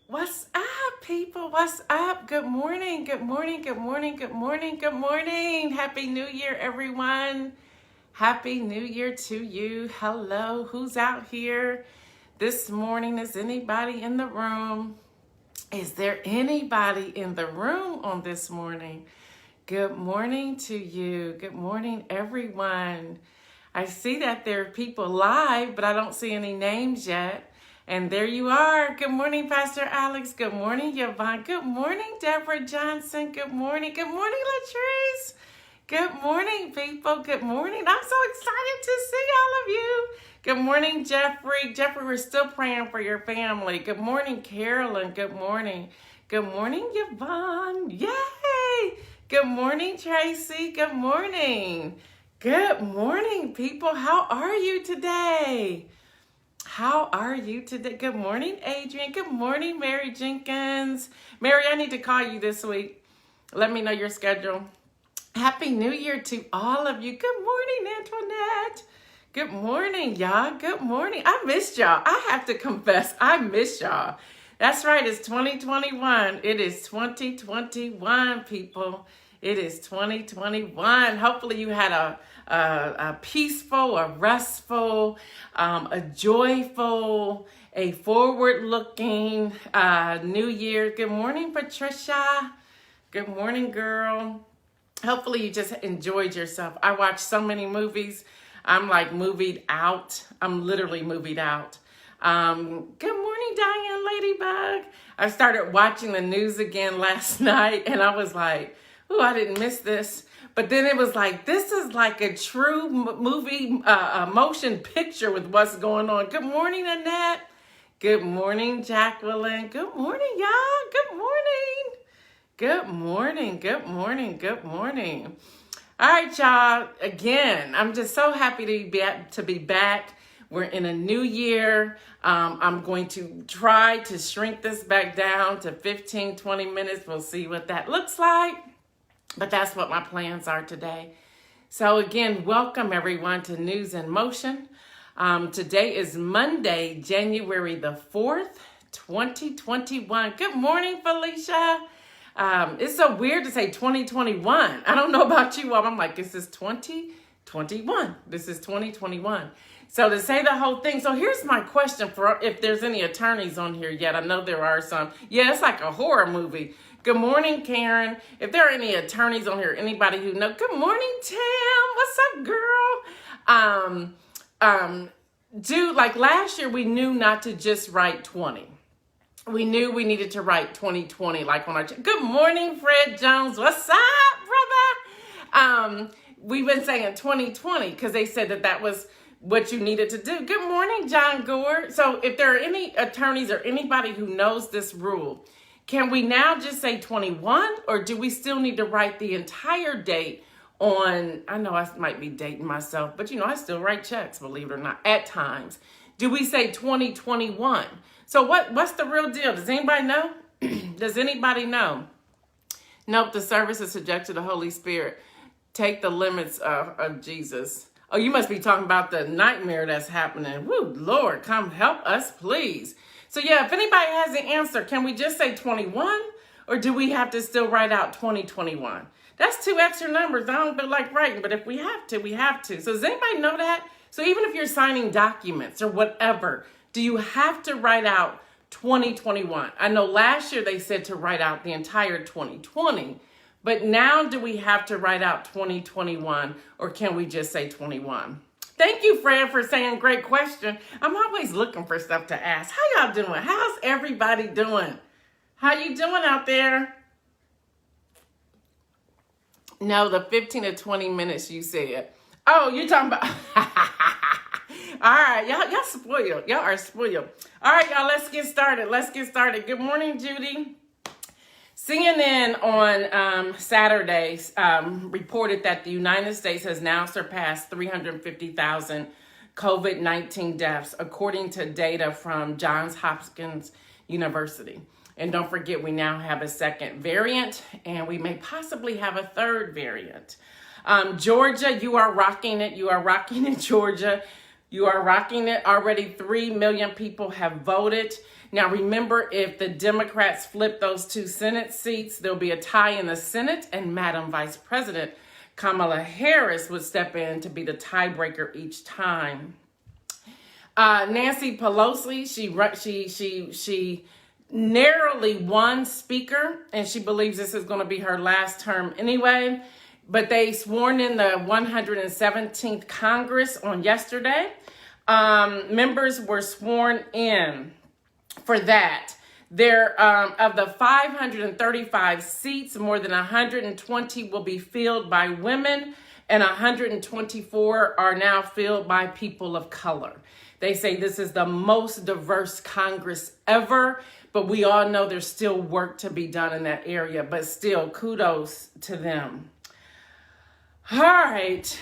What's up, people? What's up? Good morning. Good morning. Good morning. Good morning. Good morning. Happy New Year, everyone. Happy New Year to you. Hello. Who's out here this morning? Is anybody in the room? Is there anybody in the room on this morning? Good morning to you. Good morning, everyone. I see that there are people live, but I don't see any names yet. And there you are. Good morning, Pastor Alex. Good morning, Yvonne. Good morning, Deborah Johnson. Good morning. Good morning, Latrice. Good morning, people. Good morning. I'm so excited to see all of you. Good morning, Jeffrey. Jeffrey, we're still praying for your family. Good morning, Carolyn. Good morning. Good morning, Yvonne. Yay! Good morning, Tracy. Good morning. Good morning, people. How are you today? How are you today? Good morning, Adrian. Good morning, Mary Jenkins. Mary, I need to call you this week. Let me know your schedule. Happy New Year to all of you. Good morning, Antoinette. Good morning, y'all. Good morning. I missed y'all. I have to confess, I missed y'all. That's right. It's 2021. It is 2021, people. It is 2021. Hopefully you had a peaceful, a restful, a joyful, a forward-looking New Year. Good morning, Patricia. Good morning, girl. Hopefully you just enjoyed yourself. I watched so many movies. I'm like movied out. I'm literally movied out. Good morning, Diane Ladybug. I started watching the news again last night and I was like, oh, I didn't miss this. But then it was like, this is like a true movie, motion picture with what's going on. Good morning, Annette. Good morning, Jacqueline. Good morning, y'all. Good morning. Good morning. Good morning. Good morning. All right, y'all. Again, I'm just so happy to be back. We're in a new year. I'm going to try to shrink this back down to 15, 20 minutes. We'll see what that looks like. But that's what my plans are today. So again, welcome everyone to News in Motion. Today is Monday, January the 4th, 2021. Good morning, Felicia. It's so weird to say 2021. I don't know about you all. I'm like, this is 2021. This is 2021. So to say the whole thing. So here's my question for if there's any attorneys on here yet. I know there are some. Yeah, it's like a horror movie. Good morning, Karen. If there are any attorneys on here, anybody who know, good morning, Tim. What's up, girl? Like last year, we knew not to just write 20. We knew we needed to write 2020, like on our, good morning, Fred Jones. What's up, brother? We've been saying 2020 because they said that was what you needed to do. Good morning, John Gore. So if there are any attorneys or anybody who knows this rule, can we now just say 21 or do we still need to write the entire date on, I know I might be dating myself, but I still write checks, believe it or not, at times. Do we say 2021? So what's the real deal? Does anybody know? Does anybody know? Nope, the service is subject to the Holy Spirit. Take the limits of Jesus. Oh, you must be talking about the nightmare that's happening. Woo, Lord, come help us, please. So yeah, if anybody has the answer, can we just say 21 or do we have to still write out 2021? That's 2 extra numbers. I don't feel like writing, but if we have to, we have to. So does anybody know that? So even if you're signing documents or whatever, do you have to write out 2021? I know last year they said to write out the entire 2020, but now do we have to write out 2021 or can we just say 21? Thank you, Fred, for saying great question. I'm always looking for stuff to ask. How y'all doing? How's everybody doing? How you doing out there? No, the 15 to 20 minutes you said. Oh, you're talking about... All right, y'all spoiled. Y'all are spoiled. All right, y'all, let's get started. Good morning, Judy. CNN on Saturday reported that the United States has now surpassed 350,000 COVID-19 deaths, according to data from Johns Hopkins University. And don't forget, we now have a second variant, and we may possibly have a third variant. Georgia, you are rocking it. You are rocking it, Georgia. You are rocking it. Already 3 million people have voted. Now, remember, if the Democrats flip those 2 Senate seats, there'll be a tie in the Senate, and Madam Vice President Kamala Harris would step in to be the tiebreaker each time. Nancy Pelosi, she narrowly won Speaker, and she believes this is going to be her last term anyway. But they sworn in the 117th Congress on yesterday. Members were sworn in for that. There, of the 535 seats, more than 120 will be filled by women, and 124 are now filled by people of color. They say this is the most diverse Congress ever, but we all know there's still work to be done in that area. But still, kudos to them. All right.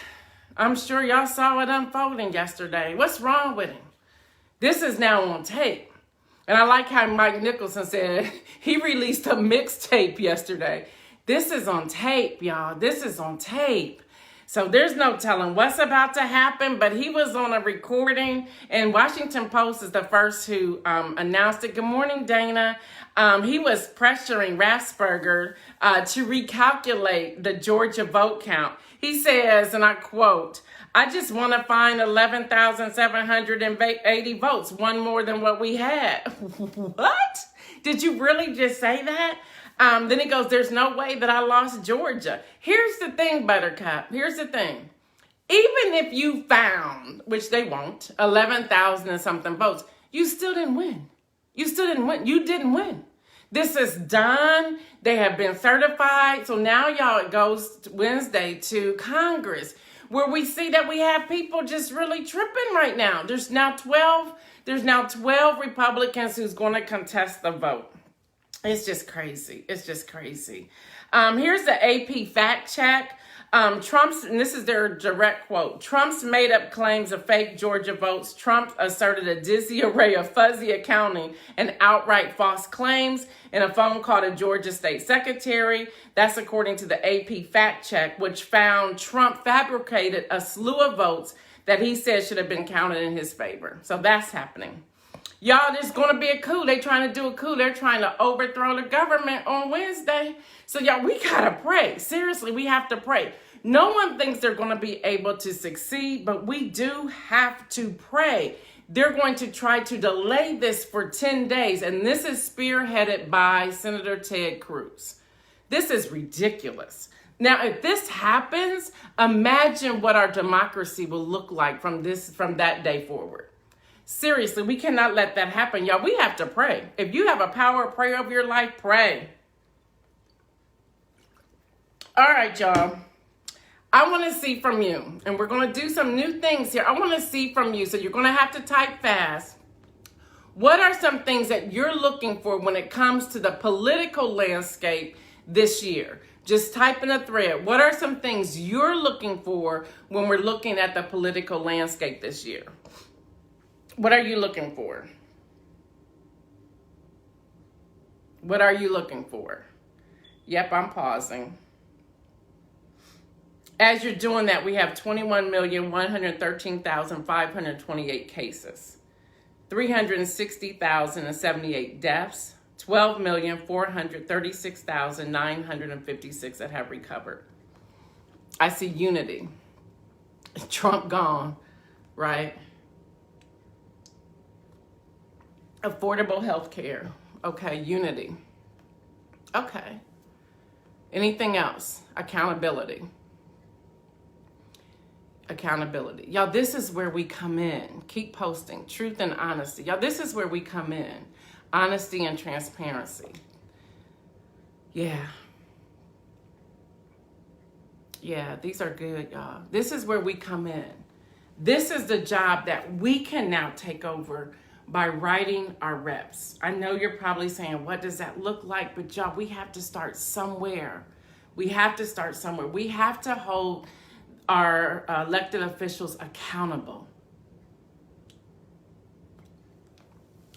I'm sure y'all saw it unfolding yesterday. What's wrong with him? This is now on tape. And I like how Mike Nicholson said he released a mixtape yesterday. This is on tape, y'all. This is on tape. So there's no telling what's about to happen, but he was on a recording, and Washington Post is the first who announced it. Good morning, Dana. He was pressuring Raffensperger to recalculate the Georgia vote count. He says, and I quote, "I just want to find 11,780 votes, one more than what we had." What? Did you really just say that? Then he goes, "There's no way that I lost Georgia." Here's the thing, Buttercup. Here's the thing. Even if you found, which they won't, 11,000 and something votes, you still didn't win. You still didn't win. You didn't win. This is done. They have been certified. So now, y'all, it goes Wednesday to Congress, where we see that we have people just really tripping right now. There's now 12 Republicans who's going to contest the vote. It's just crazy. It's just crazy. Here's the AP fact check. Trump's, and this is their direct quote, "Trump's made up claims of fake Georgia votes. Trump asserted a dizzy array of fuzzy accounting and outright false claims in a phone call to Georgia State Secretary." That's according to the AP fact check, which found Trump fabricated a slew of votes that he said should have been counted in his favor. So that's happening. Y'all, there's going to be a coup. They're trying to do a coup. They're trying to overthrow the government on Wednesday. So, y'all, we got to pray. Seriously, we have to pray. No one thinks they're going to be able to succeed, but we do have to pray. They're going to try to delay this for 10 days, and this is spearheaded by Senator Ted Cruz. This is ridiculous. Now, if this happens, imagine what our democracy will look like from that day forward. Seriously, we cannot let that happen, y'all. We have to pray. If you have a power of prayer over your life, pray. All right, y'all. I want to see from you, and we're going to do some new things here. I want to see from you, so you're going to have to type fast. What are some things that you're looking for when it comes to the political landscape this year? Just type in a thread. What are some things you're looking for when we're looking at the political landscape this year? What are you looking for? What are you looking for? Yep, I'm pausing. As you're doing that, we have 21,113,528 cases, 360,078 deaths, 12,436,956 that have recovered. I see unity. Trump gone, right? Affordable health care. Okay, unity. Okay. Anything else? Accountability. Accountability. Y'all, this is where we come in. Keep posting. Truth and honesty. Y'all, this is where we come in. Honesty and transparency. Yeah. Yeah, these are good, y'all. This is where we come in. This is the job that we can now take over by writing our reps. I know you're probably saying, what does that look like? But y'all, we have to start somewhere. We have to start somewhere. We have to hold our elected officials accountable.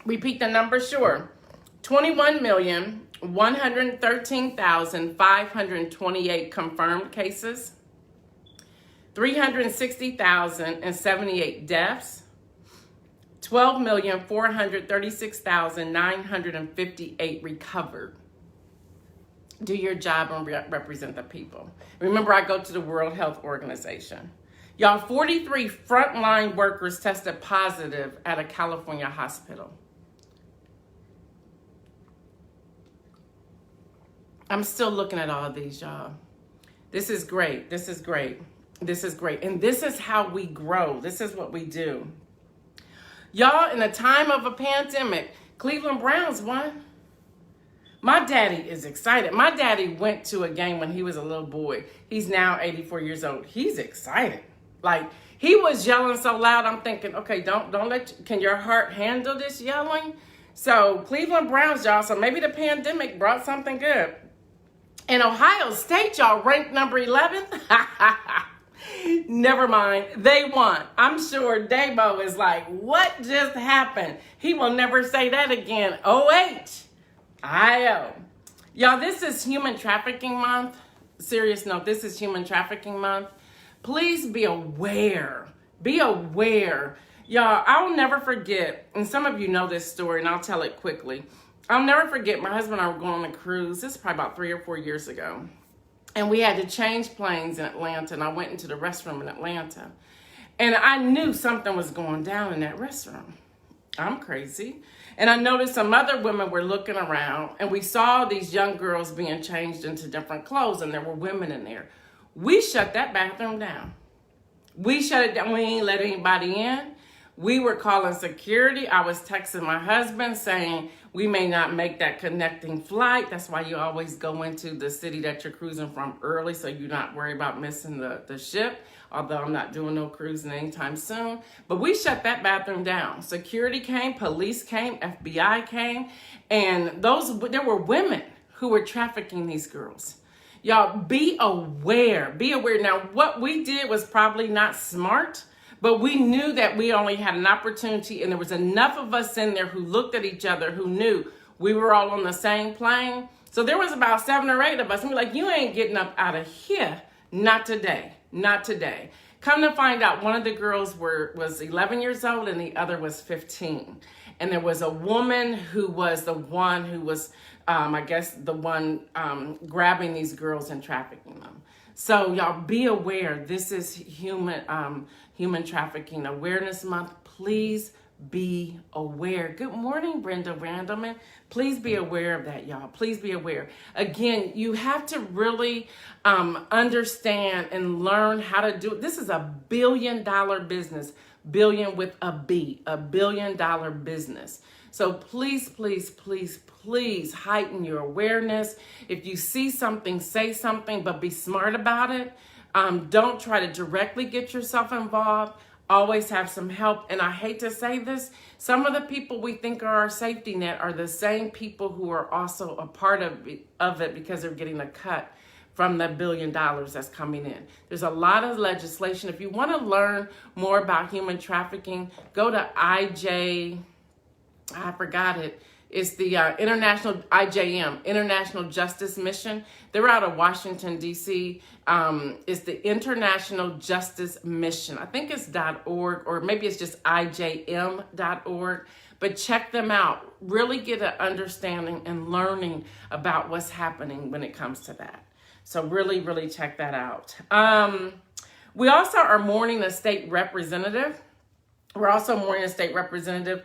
Repeat the number, sure. 21,113,528 confirmed cases, 360,078 deaths, 12,436,958 recovered. Do your job and represent the people. Remember, I go to the World Health Organization. Y'all, 43 frontline workers tested positive at a California hospital. I'm still looking at all of these, y'all. This is great. This is great. This is great. And this is how we grow. This is what we do. Y'all, in a time of a pandemic, Cleveland Browns won. My daddy is excited. My daddy went to a game when he was a little boy. He's now 84 years old. He's excited. Like, he was yelling so loud, I'm thinking, okay, can your heart handle this yelling? So Cleveland Browns, y'all, so maybe the pandemic brought something good. And Ohio State, y'all, ranked number 11. Never mind. They won. I'm sure Dabo is like, what just happened? He will never say that again. OHIO. Y'all, this is Human Trafficking Month. Serious note, this is Human Trafficking Month. Please be aware. Be aware. Y'all, I'll never forget, and some of you know this story, and I'll tell it quickly. I'll never forget, my husband and I were going on a cruise. This is probably about 3 or 4 years ago. And we had to change planes in Atlanta, and I went into the restroom in Atlanta. And I knew something was going down in that restroom. I'm crazy. And I noticed some other women were looking around, and we saw these young girls being changed into different clothes, and there were women in there. We shut that bathroom down. We shut it down. We ain't let anybody in. We were calling security. I was texting my husband saying, we may not make that connecting flight. That's why you always go into the city that you're cruising from early so you're not worried about missing the ship, although I'm not doing no cruising anytime soon. But we shut that bathroom down. Security came, police came, FBI came, and there were women who were trafficking these girls. Y'all, be aware. Be aware. Now, what we did was probably not smart, but we knew that we only had an opportunity, and there was enough of us in there who looked at each other who knew we were all on the same plane. So there was about 7 or 8 of us, and we're like, you ain't getting up out of here. Not today. Not today. Come to find out, one of the girls was 11 years old and the other was 15. And there was a woman who was the one who was, grabbing these girls and trafficking them. So y'all, be aware. This is Human Trafficking Awareness Month. Please be aware. Good morning, Brenda Randleman. Please be aware of that, y'all. Please be aware. Again, you have to really understand and learn how to do it. This is a $1 billion business. Billion with a B. $1 billion business. So please, please, please, please heighten your awareness. If you see something, say something, but be smart about it. Don't try to directly get yourself involved. Always have some help. And I hate to say this, some of the people we think are our safety net are the same people who are also a part of it because they're getting a cut from the $1 billion that's coming in. There's a lot of legislation. If you want to learn more about human trafficking, go to I forgot it. It's the International Justice Mission. They're out of Washington, D.C. It's the International Justice Mission. I think it's .org, or maybe it's just IJM.org. But check them out. Really get an understanding and learning about what's happening when it comes to that. So really, really check that out. We also are mourning a state representative. We're also mourning a state representative,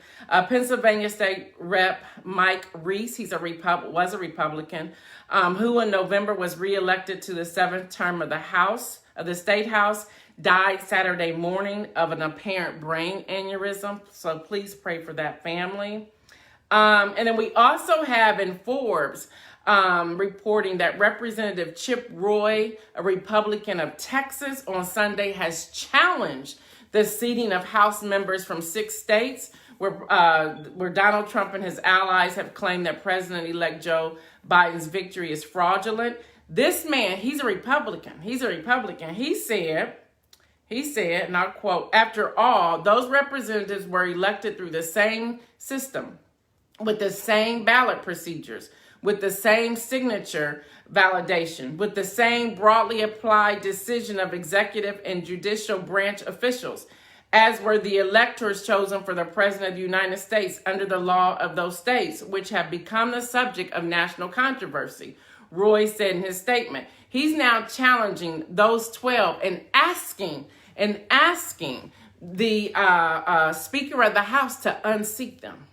Pennsylvania State Rep Mike Reese. He's was a Republican, who in November was reelected to the 7th term of the State House. Died Saturday morning of an apparent brain aneurysm. So please pray for that family. And then we also have in Forbes reporting that Representative Chip Roy, a Republican of Texas, on Sunday has challenged the seating of House members from 6 states where Donald Trump and his allies have claimed that President-elect Joe Biden's victory is fraudulent. This man, he's a Republican. He said, and I'll quote, "After all, those representatives were elected through the same system, with the same ballot procedures, with the same signature validation, with the same broadly applied decision of executive and judicial branch officials. as were the electors chosen for the President of the United States under the law of those states, which have become the subject of national controversy, Roy said in his statement. He's now challenging those 12 and asking the Speaker of the House to unseat them.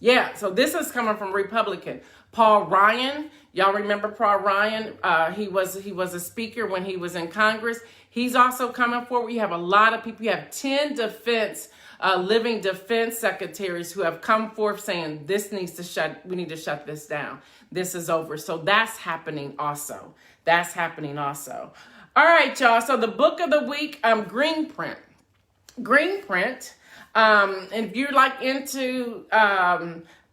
Yeah, so this is coming from Republican. Paul Ryan, y'all remember Paul Ryan? He was a speaker when he was in Congress. He's also coming forward. You have a lot of people. You have 10 living defense secretaries who have come forth saying we need to shut this down. This is over. So that's happening also. All right, y'all. So the book of the week, Green Print. And if you're like into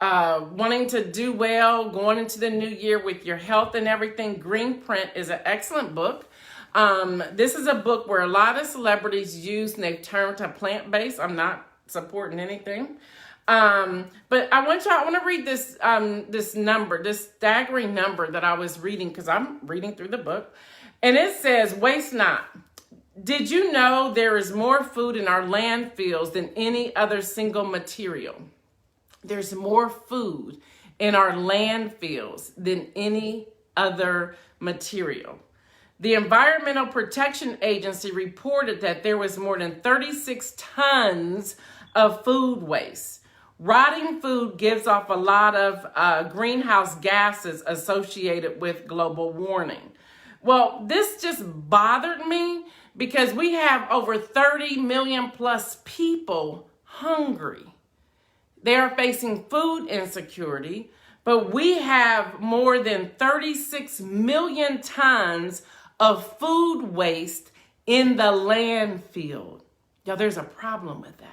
wanting to do well, going into the new year with your health and everything, Green Print is an excellent book. This is a book where a lot of celebrities use and they've turned to plant-based. I'm not supporting anything. But I want to read this staggering number that I was reading because I'm reading through the book. And it says, waste not. Did you know there is more food in our landfills than any other single material? There's more food in our landfills than any other material. The Environmental Protection Agency reported that there was more than 36 tons of food waste. Rotting food gives off a lot of greenhouse gases associated with global warming. Well, this just bothered me because we have over 30 million plus people hungry. They are facing food insecurity, but we have more than 36 million tons of food waste in the landfill. Y'all, there's a problem with that.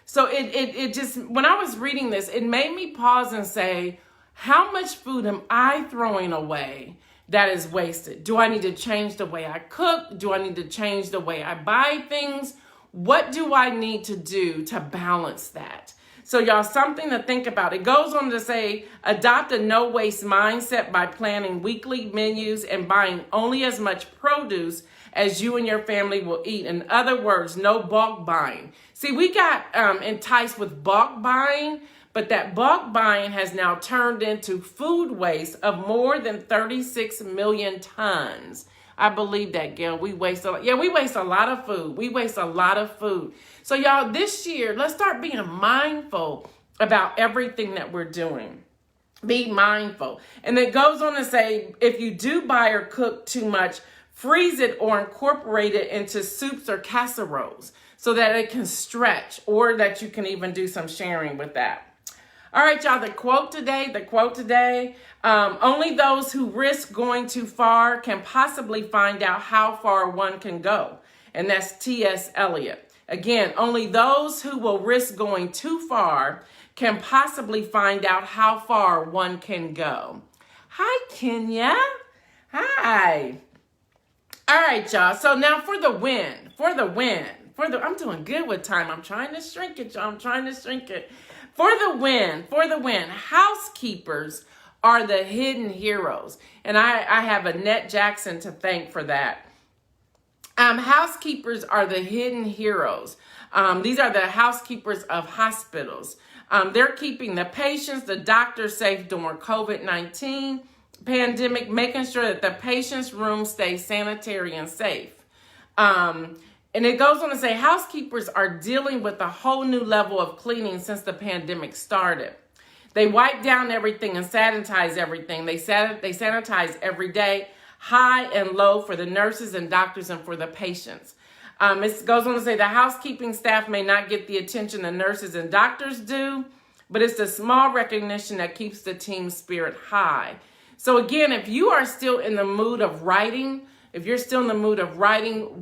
So it just, when I was reading this, it made me pause and say, how much food am I throwing away that is wasted? Do I need to change the way I cook? Do I need to change the way I buy things? What do I need to do to balance that? So y'all, something to think about. It goes on to say, adopt a no waste mindset by planning weekly menus and buying only as much produce as you and your family will eat. In other words, no bulk buying. See, we got enticed with bulk buying, but that bulk buying has now turned into food waste of more than 36 million tons. I believe that, Gail. We waste a lot. Yeah, we waste a lot of food. So y'all, this year, let's start being mindful about everything that we're doing. Be mindful. And it goes on to say, if you do buy or cook too much, freeze it or incorporate it into soups or casseroles so that it can stretch, or that you can even do some sharing with that. All right, y'all, the quote today, only those who risk going too far can possibly find out how far one can go. And that's T.S. Eliot. Again, only those who will risk going too far can possibly find out how far one can go. Hi, Kenya. Hi. All right, y'all. So now for the win. I'm doing good with time. I'm trying to shrink it, y'all. For the win, housekeepers are the hidden heroes. And I have Annette Jackson to thank for that. Housekeepers are the hidden heroes. These are the housekeepers of hospitals. They're keeping the patients, the doctors safe during COVID-19 pandemic, making sure that the patient's room stays sanitary and safe. And it goes on to say housekeepers are dealing with a whole new level of cleaning since the pandemic started. They wipe down everything and sanitize everything. They sanitize every day, high and low, for the nurses and doctors and for the patients. It goes on to say the housekeeping staff may not get the attention the nurses and doctors do, but it's the small recognition that keeps the team spirit high. So again, if you are still in the mood of writing,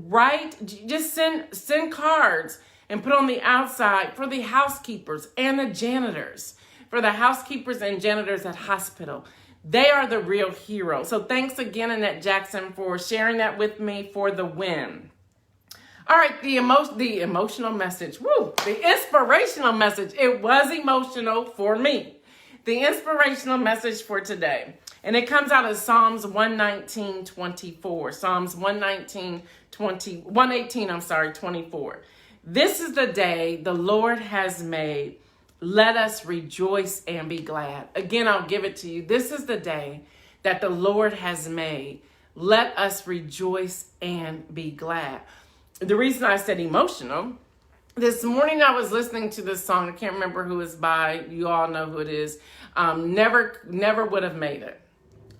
write, just send cards and put on the outside for the housekeepers and the janitors, for the housekeepers and janitors at hospital. They are the real heroes. So thanks again, Annette Jackson, for sharing that with me for the win. All right, the emotional message. The inspirational message. It was emotional for me. the inspirational message for today. And it comes out of Psalms 119:24. Psalms 118, 24. This is the day the Lord has made. Let us rejoice and be glad. Again, I'll give it to you. This is the day that the Lord has made. Let us rejoice and be glad. The reason I said emotional, this morning I was listening to this song. I can't remember who it's by. You all know who it is. Never would have made it.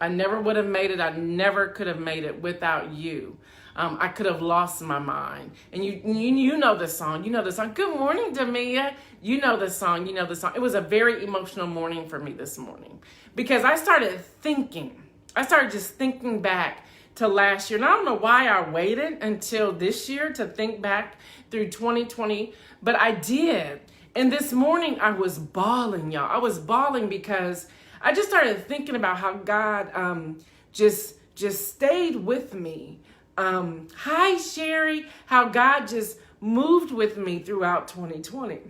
I never would have made it. I never could have made it without you. I could have lost my mind. And you know the song. You know the song. Good morning, Damia. You know the song. You know the song. It was a very emotional morning for me this morning because I started thinking. I started just thinking back to last year. And I don't know why I waited until this year to think back through 2020, but I did. And this morning I was bawling, y'all. I was bawling because I just started thinking about how God just stayed with me. Hi, Sherry. How God just moved with me throughout 2020.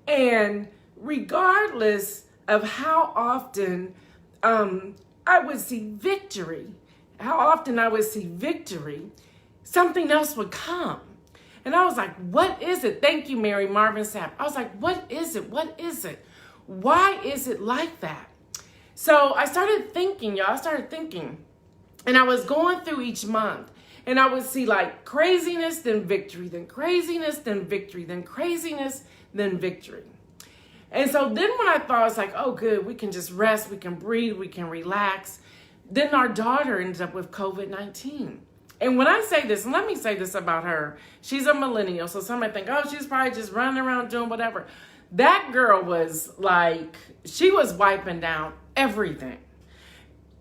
And regardless of how often I would see victory, something else would come. And I was like, what is it? Thank you, Mary Marvin Sapp. I was like, what is it? What is it? Why is it like that? So I started thinking, y'all. And I was going through each month. And I would see like craziness, then victory, then craziness, then victory, then craziness, then victory. And so then when I thought, I was like, oh, good, we can just rest, we can breathe, we can relax. Then our daughter ended up with COVID-19. And when I say this, let me say this about her. She's a millennial, so somebody think, oh, she's probably just running around doing whatever. That girl was like, she was wiping down everything.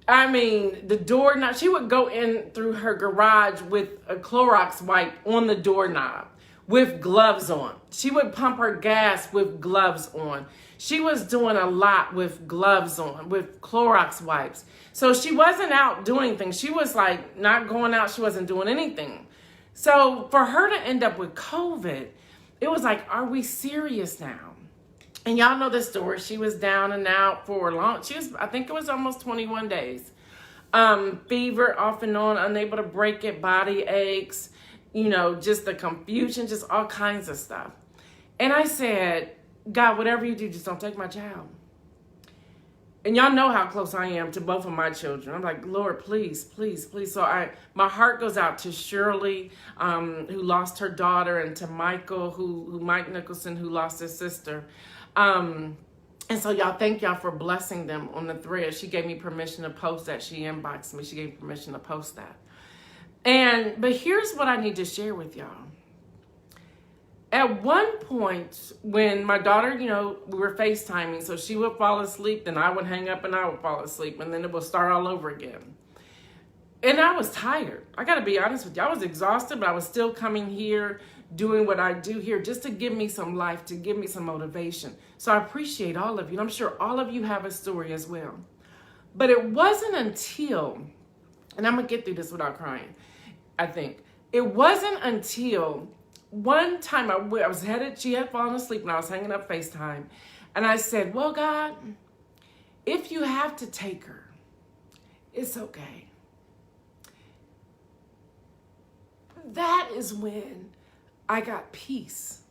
I mean, the doorknob, she would go in through her garage with a Clorox wipe on the doorknob with gloves on. She would pump her gas with gloves on. She was doing a lot with gloves on, with Clorox wipes. So she wasn't out doing things. She was like not going out. She wasn't doing anything. So for her to end up with COVID, it was like, are we serious now? And y'all know the story. She was down and out for a long, I think it was almost 21 days. Fever off and on, unable to break it, body aches, just the confusion, just all kinds of stuff. And I said, God, whatever you do, just don't take my child. And y'all know how close I am to both of my children. I'm like, Lord, please, please, please. So my heart goes out to Shirley, who lost her daughter, and to Michael, Mike Nicholson, who lost his sister. And so y'all, thank y'all for blessing them on the thread. She gave me permission to post that. She inboxed me. She gave me permission to post that. But here's what I need to share with y'all. At one point when my daughter, we were FaceTiming, so she would fall asleep, then I would hang up and I would fall asleep, and then it would start all over again. And I was tired. I got to be honest with you. I was exhausted, but I was still coming here, doing what I do here just to give me some life, to give me some motivation. So I appreciate all of you. And I'm sure all of you have a story as well. But it wasn't until, and I'm going to get through this without crying, I think. It wasn't until one time I was headed, she had fallen asleep and I was hanging up FaceTime. And I said, well, God, if you have to take her, it's okay. That is when I got peace.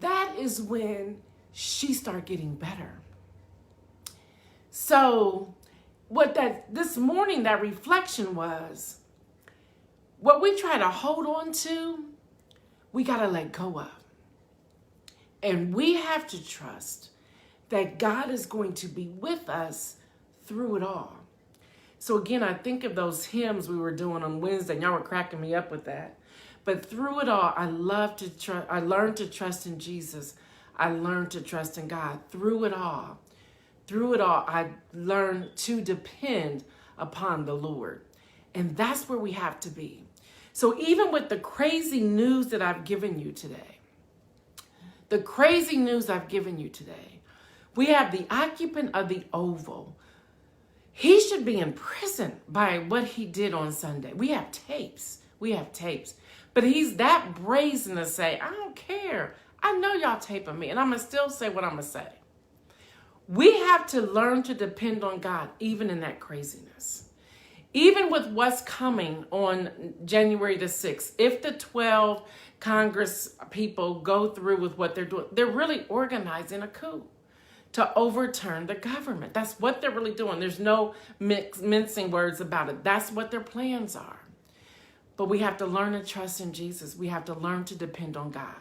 That is when she started getting better. So this morning, that reflection was, what we try to hold on to, we got to let go of. And we have to trust that God is going to be with us through it all. So again, I think of those hymns we were doing on Wednesday, and y'all were cracking me up with that. But through it all, I learned to trust in Jesus. I learned to trust in God. Through it all, I learned to depend upon the Lord. And that's where we have to be. So even with the crazy news that I've given you today, we have the occupant of the Oval. He should be in prison by what he did on Sunday. We have tapes. But he's that brazen to say, I don't care. I know y'all taping me, and I'm going to still say what I'm going to say. We have to learn to depend on God, even in that craziness. Even with what's coming on January the 6th, if the 12 Congress people go through with what they're doing, they're really organizing a coup to overturn the government. That's what they're really doing. There's no mincing words about it. That's what their plans are. But we have to learn to trust in Jesus. We have to learn to depend on God.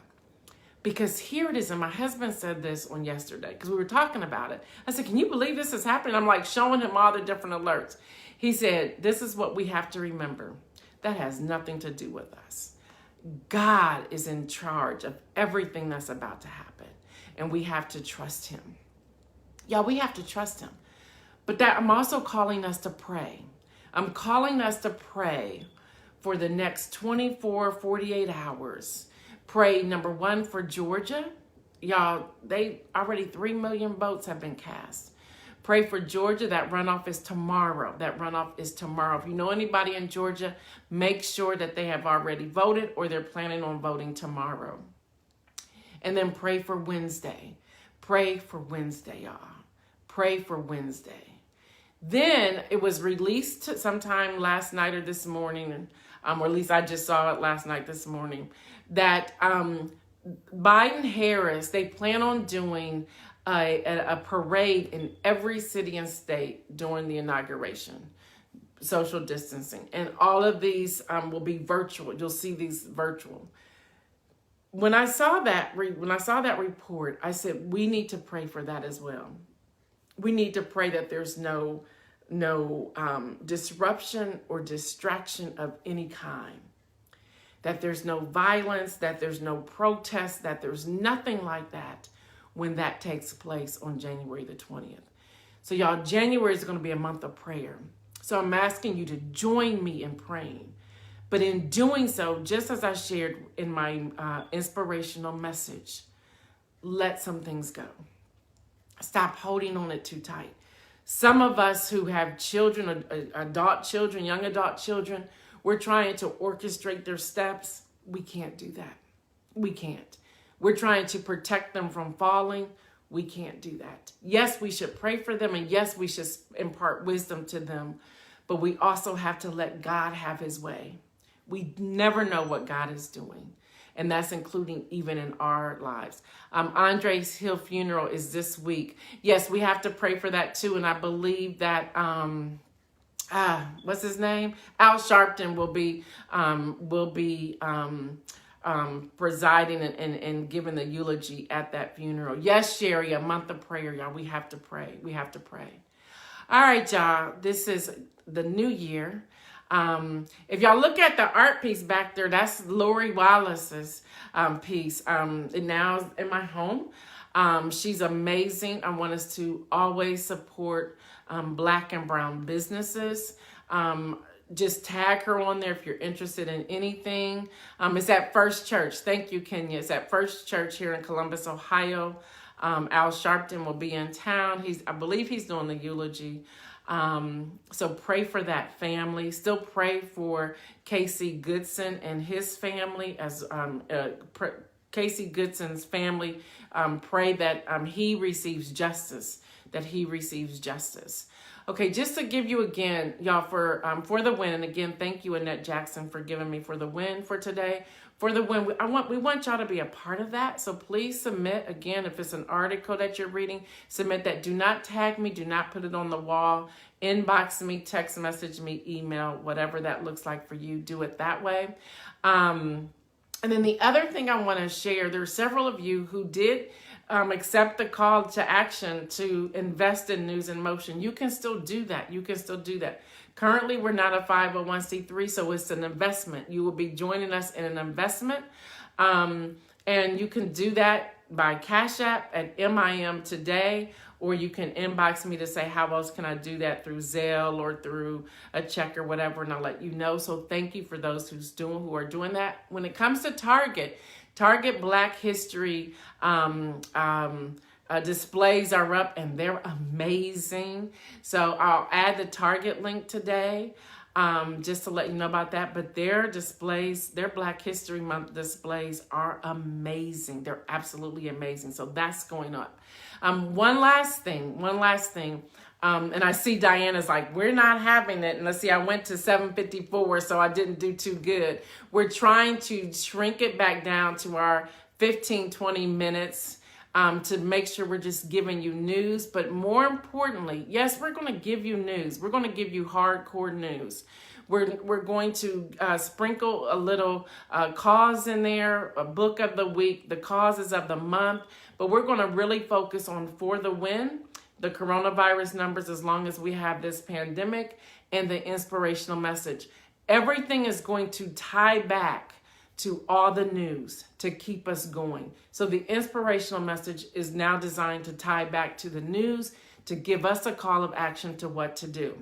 Because here it is, and my husband said this on yesterday, because we were talking about it. I said, can you believe this is happening? I'm like showing him all the different alerts. He said, this is what we have to remember. That has nothing to do with us. God is in charge of everything that's about to happen. And we have to trust him. Yeah, we have to trust him. But that I'm also calling us to pray. I'm calling us to pray for the next 24, 48 hours. Pray, number one, for Georgia. Y'all, they already 3 million votes have been cast. Pray for Georgia. That runoff is tomorrow. If you know anybody in Georgia, make sure that they have already voted or they're planning on voting tomorrow. And then pray for Wednesday. Pray for Wednesday, y'all. Pray for Wednesday. Then it was released sometime last night or this morning, or at least I just saw it last night, this morning, that Biden-Harris, they plan on doing a parade in every city and state during the inauguration, social distancing. And all of these will be virtual. You'll see these virtual. When I saw that report, I said, we need to pray for that as well. We need to pray that there's no disruption or distraction of any kind, that there's no violence, that there's no protest, that there's nothing like that when that takes place on January the 20th. So y'all, January is going to be a month of prayer. So I'm asking you to join me in praying. But in doing so, just as I shared in my inspirational message, let some things go. Stop holding on it too tight. Some of us who have children, adult children, young adult children, we're trying to orchestrate their steps. We can't do that. We can't. We're trying to protect them from falling. We can't do that. Yes, we should pray for them, and yes, we should impart wisdom to them, but we also have to let God have his way. We never know what God is doing, and that's including even in our lives. Andre's Hill funeral is this week. Yes, we have to pray for that too, and I believe that what's his name? Al Sharpton will be presiding and giving the eulogy at that funeral. Yes, Sherry, a month of prayer, y'all. We have to pray. We have to pray. All right, y'all. This is the new year. If y'all look at the art piece back there, that's Lori Wallace's piece. It now is in my home. She's amazing. I want us to always support Black and brown businesses. Just tag her on there if you're interested in anything. It's at First Church. Thank you, Kenya. It's at First Church here in Columbus, Ohio. Al Sharpton will be in town. I believe he's doing the eulogy. So pray for that family. Still pray for Casey Goodson and his family. As Casey Goodson's family, pray that he receives justice. Okay, just to give you again, y'all, for the win, and again, thank you, Annette Jackson, for giving me for the win for today. For the win, we want y'all to be a part of that. So please submit, again, if it's an article that you're reading, submit that. Do not tag me. Do not put it on the wall. Inbox me, text message me, email, whatever that looks like for you. Do it that way. And then the other thing I want to share, there are several of you who did accept the call to action to invest in News in Motion. You can still do that. Currently, we're not a 501c3, so it's an investment. You will be joining us in an investment. And you can do that by Cash App at MIM today, or you can inbox me to say, how else can I do that, through Zelle or through a check or whatever, and I'll let you know. So thank you for those who are doing that. When it comes to Target Black History displays are up, and they're amazing. So I'll add the Target link today. just to let you know about that. But their displays, their Black History Month displays are amazing. They're absolutely amazing. So that's going up. One last thing. And I see Diana's like, we're not having it. And let's see, I went to 7:54, so I didn't do too good. We're trying to shrink it back down to our 15, 20 minutes to make sure we're just giving you news. But more importantly, yes, we're going to give you news. We're going to give you hardcore news. We're going to sprinkle a little cause in there, a book of the week, the causes of the month. But we're going to really focus on For the Win, the coronavirus numbers as long as we have this pandemic, and the inspirational message. Everything is going to tie back to all the news to keep us going. So the inspirational message is now designed to tie back to the news, to give us a call of action to what to do.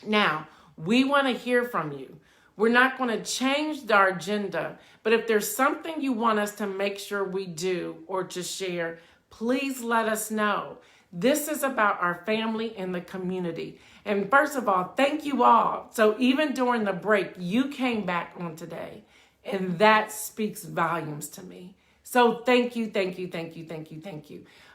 Now, we want to hear from you. We're not going to change our agenda, but if there's something you want us to make sure we do or to share, please let us know. This is about our family and the community. And first of all, thank you all. So even during the break, you came back on today, and that speaks volumes to me. So thank you.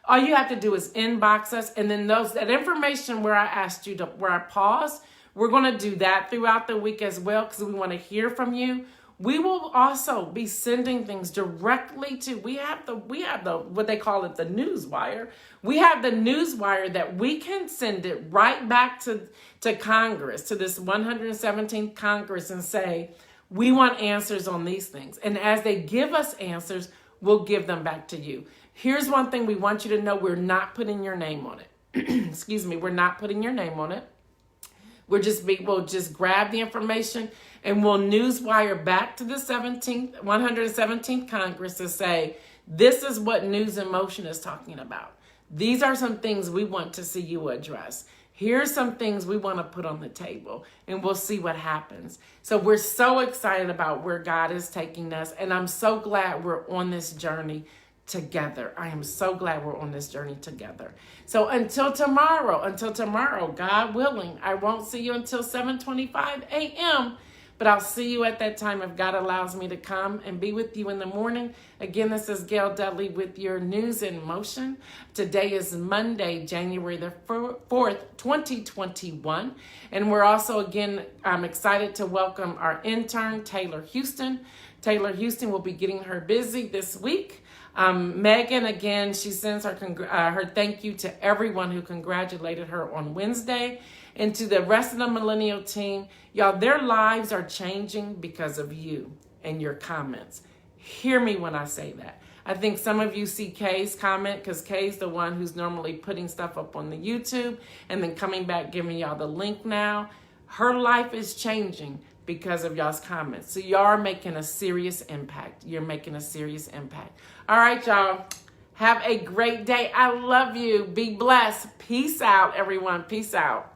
All you have to do is inbox us, and then that information where I asked you where I paused, we're going to do that throughout the week as well, because we want to hear from you. We will also be sending things directly to, we have the what they call it, the newswire. We have the newswire that we can send it right back to Congress, to this 117th Congress, and say, we want answers on these things. And as they give us answers, we'll give them back to you. Here's one thing we want you to know. We're not putting your name on it. Excuse me. We're not putting your name on it. We'll just grab the information and we'll newswire back to the 117th Congress to say, this is what News in Motion is talking about. These are some things we want to see you address. Here's some things we want to put on the table, and we'll see what happens. So we're so excited about where God is taking us, and I'm so glad we're on this journey together. I am so glad we're on this journey together. So until tomorrow, God willing, I won't see you until 7:25 a.m., but I'll see you at that time if God allows me to come and be with you in the morning. Again, this is Gail Dudley with your News in Motion. Today is Monday, January the 4th, 2021. And we're also, again, I'm excited to welcome our intern, Taylor Houston. Taylor Houston will be getting her busy this week. Megan, again, she sends her thank you to everyone who congratulated her on Wednesday. And to the rest of the Millennial team, y'all, their lives are changing because of you and your comments. Hear me when I say that. I think some of you see Kay's comment, because Kay's the one who's normally putting stuff up on the YouTube and then coming back giving y'all the link now. Her life is changing because of y'all's comments. So y'all are making a serious impact. You're making a serious impact. All right, y'all. Have a great day. I love you. Be blessed. Peace out, everyone. Peace out.